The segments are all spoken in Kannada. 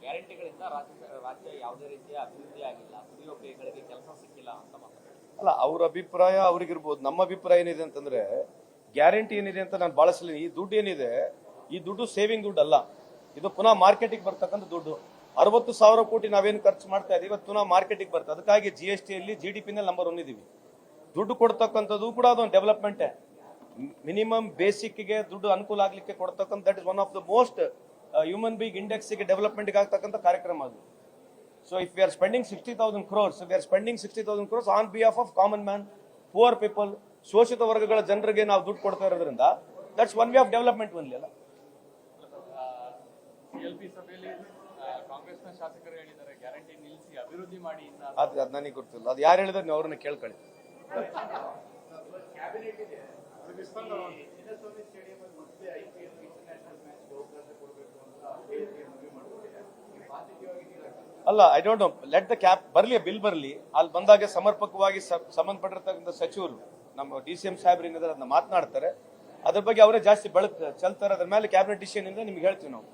ಗ್ಯಾರಂಟಿಗಳಿಂದ ರಾಜ್ಯ ಯಾವುದೇ ರೀತಿಯ ಅಭಿವೃದ್ಧಿ ಆಗಿಲ್ಲ, ಕುಡಿಯೋ ಕೈಗಳಿಗೆ ಕೆಲಸ ಸಿಕ್ಕಿಲ್ಲ ಅಂತ ಮಾತಾಡ್ತಾರೆ. ಅಲ್ಲ, ಅವ್ರ ಅಭಿಪ್ರಾಯ ಅವ್ರಿಗಿರ್ಬೋದು. ನಮ್ಮ ಅಭಿಪ್ರಾಯ ಏನಿದೆ ಅಂತಂದ್ರೆ, ಗ್ಯಾರಂಟಿ ಏನಿದೆ ಅಂತ ನಾನು ಬಹಳ ಸಲ, ಈ ದುಡ್ಡು ಏನಿದೆ, ಈ ದುಡ್ಡು ಸೇವಿಂಗ್ ದುಡ್ಡು ಅಲ್ಲ, ಇದು ಪುನಃ ಮಾರ್ಕೆಟಿಗೆ ಬರ್ತಕ್ಕಂಥ ದುಡ್ಡು. 60,000 ಕೋಟಿ ನಾವೇನು ಖರ್ಚು ಮಾಡ್ತಾ ಇದೀವಿ ಇವತ್ತು ಪುನಃ ಮಾರ್ಕೆಟಿಗೆ ಬರ್ತದೆ. ಅದಕ್ಕಾಗಿ GST ಅಲ್ಲಿ GDP ನಲ್ಲಿ ನಂಬರ್ 1 ಇದೀವಿ. ದುಡ್ಡು ಕೊಡ್ತಕ್ಕಂಥದ್ದು ಕೂಡ ಅದೊಂದು ಡೆವಲಪ್ಮೆಂಟೇ. ಮಿನಿಮಮ್ ಬೇಸಿಕ್ಗೆ ದುಡ್ಡು ಅನುಕೂಲ ಆಗ್ಲಿಕ್ಕೆ ಕೊಡ್ತಕ್ಕಂಥ that is one of the most human being ಇಂಡೆಕ್ಸ್ಗೆ ಡೆವಲಪ್ಮೆಂಟ್ಗೆ ಆಗ್ತಕ್ಕಂಥ ಕಾರ್ಯಕ್ರಮ ಅದು. So if we are spending 60,000 crores, we are spending 60,000 crores on behalf of common man, poor people, ಶೋಷಿತ ವರ್ಗಗಳ ಜನರಿಗೆ ನಾವು ದುಡ್ಡು ಕೊಡ್ತಾ ಇರೋದ್ರಿಂದ that's one way of development only ಅಲ್ಲ. ಸಿಎಲ್ಪಿ ಸಭೆಯಲ್ಲಿ ಕಾಂಗ್ರೆಸ್ನ ಶಾಸಕರು ಹೇಳಿದ್ದಾರೆ ಗ್ಯಾರಂಟಿ ನಿಲ್ಲಿಸಿ ಅಭಿವೃದ್ಧಿ ಮಾಡಿ. ಅದು ನನಗೆ ಗೊತ್ತಿಲ್ಲ, ಅದು ಯಾರು ಹೇಳಿದ್ರೆ ನೀವು ಅವ್ರನ್ನ ಕೇಳ್ಕೊಳ್ಳಿ. ಅಲ್ಲ, I don't know, let the cap ಬರಲಿ, ಬಿಲ್ ಬರಲಿ, ಅಲ್ಲಿ ಬಂದಾಗ ಸಮರ್ಪಕವಾಗಿ ಸಂಬಂಧಪಟ್ಟಿರ್ತಕ್ಕಂಥ ಸಚಿವರು ನಮ್ಮ DCM ಸಾಹೇಬ್ರು ಏನಿದ್ದಾರೆ ಅದನ್ನ ಮಾತನಾಡ್ತಾರೆ. ಅದ್ರ ಬಗ್ಗೆ ಅವರೇ ಜಾಸ್ತಿ ಬೆಳಕು ಚೆಲ್ತಾರೆ. ಅದ್ರ ಮೇಲೆ ಕ್ಯಾಬಿನೆಟ್ ಡಿಸಿಷನ್ ಇಂದ ನಿಮ್ಗೆ ಹೇಳ್ತೀವಿ ನಾವು.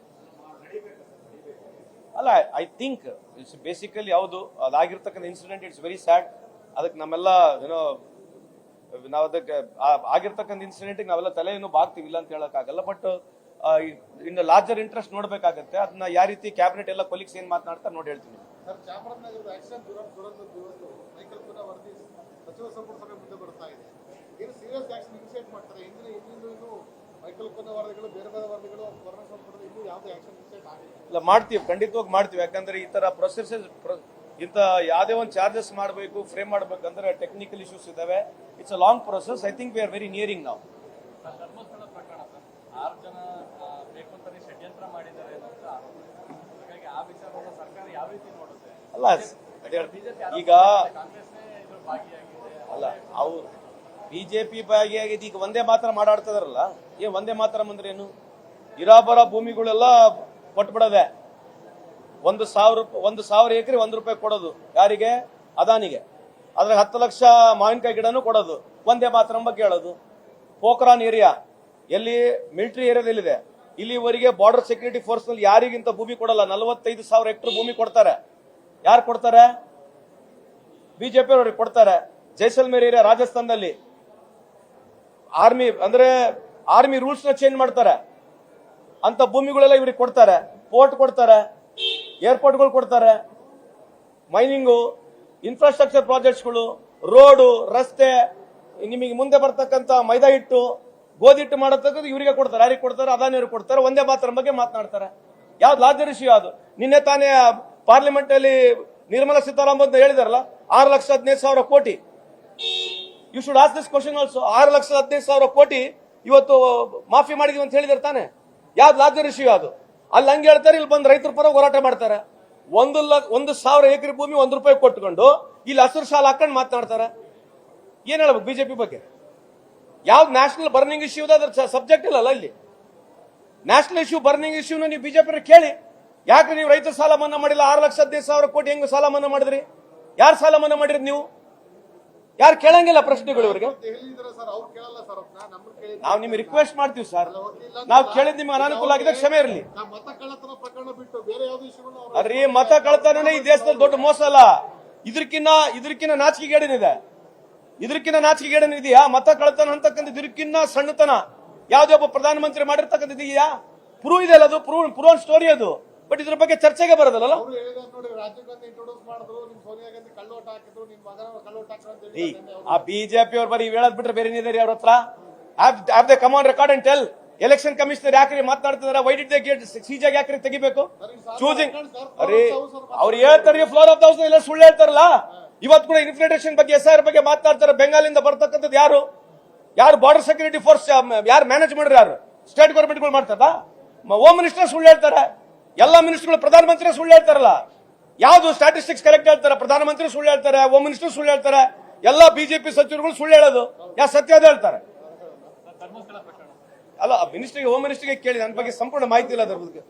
ಅಲ್ಲ, ಐ ಥಿಂಕ್ ಇಟ್ಸ್ ಬೇಸಿಕಲಿ ಯಾವುದು ಅದಾಗಿರ್ತಕ್ಕಂಥ ಇನ್ಸಿಡೆಂಟ್, ಇಟ್ಸ್ ವೆರಿ ಸ್ಯಾಡ್. ಅದಕ್ಕೆ ನಮ್ಮೆಲ್ಲ ಏನೋ ನಾವು ಅದಕ್ಕೆ ಆಗಿರ್ತಕ್ಕಂಥ ಇನ್ಸಿಡೆಂಟ್ಗೆ ನಾವೆಲ್ಲ ತಲೆಯನ್ನು ಬಾಗ್ತೀವಿ, ಇಲ್ಲ ಅಂತ ಹೇಳಕ್ಕಾಗಲ್ಲ. ಬಟ್ ಇನ್ ಲಾರ್ಜರ್ ಇಂಟ್ರೆಸ್ಟ್ ನೋಡ್ಬೇಕಾಗತ್ತೆ. ಅದನ್ನ ಯಾವ ರೀತಿ ಕ್ಯಾಬಿನೆಟ್ ಎಲ್ಲ ಕೊಲೀಗ್ಸ್ ಏನ್ ಮಾತನಾಡ್ತಾರೆ ನೋಡಿ ಹೇಳ್ತೀನಿ. ಇಲ್ಲ, ಮಾಡ್ತೀವಿ, ಖಂಡಿತವಾಗಿ ಮಾಡ್ತೀವಿ. ಯಾಕಂದ್ರೆ ಈ ತರ ಪ್ರೊಸೆಸಸ್ ಇಂತ ಯಾವುದೇ ಒಂದು ಚಾರ್ಜಸ್ ಮಾಡಬೇಕು, ಫ್ರೇಮ್ ಮಾಡಬೇಕಂದ್ರೆ ಟೆಕ್ನಿಕಲ್ ಇಶ್ಯೂಸ್ ಇದಾವೆ. It's a long process. I think we are very nearing ನಾವು. ಧರ್ಮಸ್ಥಳ ಪ್ರಕರಣ ಸರ್, 6 ಜನ ಬೇಕು ಅಂತಾನೆ ಷಡ್ಯಂತ್ರ ಮಾಡಿದ್ದಾರೆ ಅಂತ. ಹಾಗಾಗಿ ಆ ವಿಚಾರವನ್ನು ಸರ್ಕಾರ ಯಾವ ರೀತಿ ನೋಡುತ್ತೆ? ಅಲ್ಲ, ಈಗ ಅಲ್ಲ, ಅವ್ರು ಬಿಜೆಪಿ ಭಾಗಿಯಾಗಿದೆ. ಈಗ ಒಂದೇ ಮಾತ್ರ ಮಾಡಾಡ್ತದಾರಲ್ಲ, ಒಂದೇ ಮಾತ್ರ ಅಂದ್ರೆ ಏನು? ಇರಾಬರ ಭೂಮಿಗಳೆಲ್ಲ ಕೊಟ್ಬಿಡದೆ, 1,000 ಎಕರೆ ₹1 ಕೊಡೋದು ಯಾರಿಗೆ? ಅದಾನಿಗೆ. ಅದ್ರ 10 ಲಕ್ಷ ಮಾವಿನಕಾಯಿ ಗಿಡನೂ ಕೊಡೋದು. ಒಂದೇ ಮಾತ್ರ ಬಗ್ಗೆ ಹೇಳೋದು. ಪೋಖ್ರಾನ್ ಏರಿಯಾ ಎಲ್ಲಿ ಮಿಲಿಟರಿ ಏರಿಯಾದಲ್ಲಿದೆ, ಇಲ್ಲಿವರೆಗೆ ಬಾರ್ಡರ್ ಸೆಕ್ಯೂರಿಟಿ ಫೋರ್ಸ್ ನಲ್ಲಿ ಯಾರಿಗಿಂತ ಭೂಮಿ ಕೊಡಲ್ಲ. 45,000 ಹೆಕ್ಟರ್ ಭೂಮಿ ಕೊಡ್ತಾರೆ. ಯಾರು ಕೊಡ್ತಾರೆ? ಬಿಜೆಪಿ ಅವ್ರಿಗೆ ಕೊಡ್ತಾರೆ. ಜೈಸಲ್ಮೇರ್ ಏರಿಯಾ ರಾಜಸ್ಥಾನದಲ್ಲಿ ಆರ್ಮಿ ರೂಲ್ಸ್ ನ ಚೇಂಜ್ ಮಾಡ್ತಾರೆ. ಅಂತ ಭೂಮಿಗಳೆಲ್ಲ ಇವ್ರಿಗೆ ಕೊಡ್ತಾರೆ. ಪೋರ್ಟ್ ಕೊಡ್ತಾರೆ, ಏರ್ಪೋರ್ಟ್ಗಳು ಕೊಡ್ತಾರೆ, ಮೈನಿಂಗು, ಇನ್ಫ್ರಾಸ್ಟ್ರಕ್ಚರ್ ಪ್ರಾಜೆಕ್ಟ್ಸ್ಗಳು, ರೋಡು, ರಸ್ತೆ, ನಿಮಗೆ ಮುಂದೆ ಬರ್ತಕ್ಕಂಥ ಮೈದಾ ಹಿಟ್ಟು, ಗೋಧಿ ಹಿಟ್ಟು ಮಾಡತಕ್ಕಂಥ ಇವರಿಗೆ ಕೊಡ್ತಾರೆ. ಯಾರಿಗೆ ಕೊಡ್ತಾರೆ? ಅದಾನಿಯವ್ರಿಗೆ ಕೊಡ್ತಾರೆ. ಒಂದೇ ಮಾತ್ರ ಬಗ್ಗೆ ಮಾತನಾಡ್ತಾರೆ. ಯಾವ್ದು ಲಾರ್ಜರ್ ಇಶ್ಯೂ? ಯಾವುದು? ನಿನ್ನೆ ತಾನೇ ಪಾರ್ಲಿಮೆಂಟ್ ಅಲ್ಲಿ ನಿರ್ಮಲಾ ಸೀತಾರಾಮನ್ ಹೇಳಿದಾರಲ್ಲ, 6,15,000 ಕೋಟಿ. You should ask this question also. 6,15,000 ಕೋಟಿ ಇವತ್ತು ಮಾಫಿ ಮಾಡಿದೀವಿ ಅಂತ ಹೇಳಿದಾರೆ ತಾನೆ. ಯಾವ್ದು ಲಾರ್ಜರ್ ಇಶ್ಯೂ? ಅದು ಅಲ್ಲಿ ಹಂಗೆ ಹೇಳ್ತಾರೆ, ಇಲ್ಲಿ ಬಂದು ರೈತರ ಪರ ಹೋರಾಟ ಮಾಡ್ತಾರೆ. 1,000 ಎಕರೆ ಭೂಮಿ ₹1 ಕೊಟ್ಕೊಂಡು ಇಲ್ಲಿ ಹಸಿರು ಶಾಲೆ ಹಾಕೊಂಡು ಮಾತನಾಡ್ತಾರೆ. ಏನ್ ಹೇಳ್ಬೇಕು ಬಿಜೆಪಿ ಬಗ್ಗೆ? ಯಾವ್ದು ನ್ಯಾಷನಲ್ ಬರ್ನಿಂಗ್ ಇಶ್ಯೂ ಅದ್ರ ಸಬ್ಜೆಕ್ಟ್ ಇಲ್ಲಲ್ಲ ಇಲ್ಲಿ. ನ್ಯಾಷನಲ್ ಇಶ್ಯೂ, ಬರ್ನಿಂಗ್ ಇಶ್ಯೂನ ನೀವು ಬಿಜೆಪಿ ಕೇಳಿ. ಯಾಕೆ ನೀವು ರೈತರ ಸಾಲ ಮನ್ನಾ ಮಾಡಿಲ್ಲ? 6,15,000 ಕೋಟಿ ಹೆಂಗ್ ಸಾಲ ಮನ್ನಾ ಮಾಡಿದ್ರಿ? ಯಾರು ಸಾಲ ಮನ್ನಾ ಮಾಡಿದ್ರಿ ನೀವು? ಯಾರು ಕೇಳಂಗಿಲ್ಲ ಪ್ರಶ್ನೆಗಳು ಇವರಿಗೆ. ನಾವು ನಿಮ್ಗೆ ರಿಕ್ವೆಸ್ಟ್ ಮಾಡ್ತೀವಿ ಸರ್, ನಾವು ಕೇಳಿದ್ ನಿಮ್ಗೆ ಅನಾನುಕೂಲ ಆಗಿದೆ, ಕ್ಷಮೆ ಇರಲಿ. ಅರ್ರಿ, ಮತ ಕಳ್ತನೇ ಈ ದೇಶದಲ್ಲಿ ದೊಡ್ಡ ಮೋಸ ಅಲ್ಲ. ಇದಕ್ಕಿನ್ನ ನಾಚಿಕೆಗೇಡೇನಿದೆ? ಇದಕ್ಕಿನ್ನ ನಾಚಿಕೆಗೇಡೇನಿದೆಯಾ? ಮತ ಕಳ್ತನ ಅಂತಕ್ಕಂಥ ಇದಕ್ಕಿನ್ನ ಸಣ್ಣತನ ಯಾವುದೇ ಒಬ್ಬ ಪ್ರಧಾನಮಂತ್ರಿ ಮಾಡಿರ್ತಕ್ಕಂಥ ಇದೆಯಾ? ಪ್ರೂವ್ ಇದೆ ಅಲ್ಲ, ಅದು ಪ್ರೂವ್ ಸ್ಟೋರಿ ಅದು. ಬಟ್ ಇದ್ರ ಬಗ್ಗೆ ಚರ್ಚೆಗೆ ಬರೋದಲ್ಲ. ಆ ಬಿಜೆಪಿ ಅವ್ರು ಬರೀ ಹೇಳದ್ ಬಿಟ್ರೆ ಬೇರೆ ಏನಿದೆ ಅವ್ರ ಹತ್ರ? Have they come on record and tell. Election commissioner ಯಾಕ್ರಿ ಮಾತನಾಡ್ತಿದಾರೆ? ವೈ ಡಿಡ್ ದೇ ಗೆಟ್ ಸಿಜಾಗ್ ಯಾಕ್ರಿ ತೆಗಿಬೇಕು? ಚೂಸಿಂಗ್ ಅರೆ ಅವ್ರು ಹೇಳ್ತಾರೆ ಫ್ಲೋರ್ ಆಫ್ ದ ಹೌಸ್ ಎಲ್ಲ ಸುಳ್ಳು ಹೇಳ್ತಾರಲ್ಲ. ಇವತ್ತು ಕೂಡ ಇನ್ಫಿಲ್ಟ್ರೇಷನ್ ಬಗ್ಗೆ, SIR ಬಗ್ಗೆ ಮಾತನಾಡ್ತಾರೆ. ಬೆಂಗಾಲಿಂದ ಬರ್ತಕ್ಕಂಥದ್ದು ಯಾರು ಬಾರ್ಡರ್ ಸೆಕ್ಯೂರಿಟಿ ಫೋರ್ಸ್ ಯಾರು ಮ್ಯಾನೇಜ್ ಮಾಡ್ರಿ? ಯಾರು? ಸ್ಟೇಟ್ ಗವರ್ಮೆಂಟ್ಗಳು ಮಾಡ್ತಾರ? ಹೋಮ್ ಮಿನಿಸ್ಟರ್ ಸುಳ್ಳು ಹೇಳ್ತಾರೆ. ಎಲ್ಲ ಮಿನಿಸ್ಟರ್ಗಳು ಪ್ರಧಾನಮಂತ್ರಿ ಸುಳ್ಳು ಹೇಳ್ತಾರಲ್ಲ. ಯಾವ್ದು ಸ್ಟಾಟಿಸ್ಟಿಕ್ಸ್ ಕರೆಕ್ಟ್ ಹೇಳ್ತಾರೆ? ಪ್ರಧಾನಮಂತ್ರಿ ಸುಳ್ಳು ಹೇಳ್ತಾರೆ, ಹೋಮ್ ಮಿನಿಸ್ಟರ್ ಸುಳ್ಳು ಹೇಳ್ತಾರೆ, ಎಲ್ಲ ಬಿಜೆಪಿ ಸಚಿವರುಗಳು ಸುಳ್ಳು ಹೇಳೋದು. ಯಾವ ಸತ್ಯ ಅದ ಹೇಳ್ತಾರೆ? ಅಲ್ಲ, ಮಿನಿಸ್ಟರ್ಗೆ, ಹೋಮ್ ಮಿನಿಸ್ಟರ್ಗೆ ಕೇಳಿ, ನನ್ನ ಬಗ್ಗೆ ಸಂಪೂರ್ಣ ಮಾಹಿತಿ ಇಲ್ಲ ಅದ್ರ ಬಗ್ಗೆ.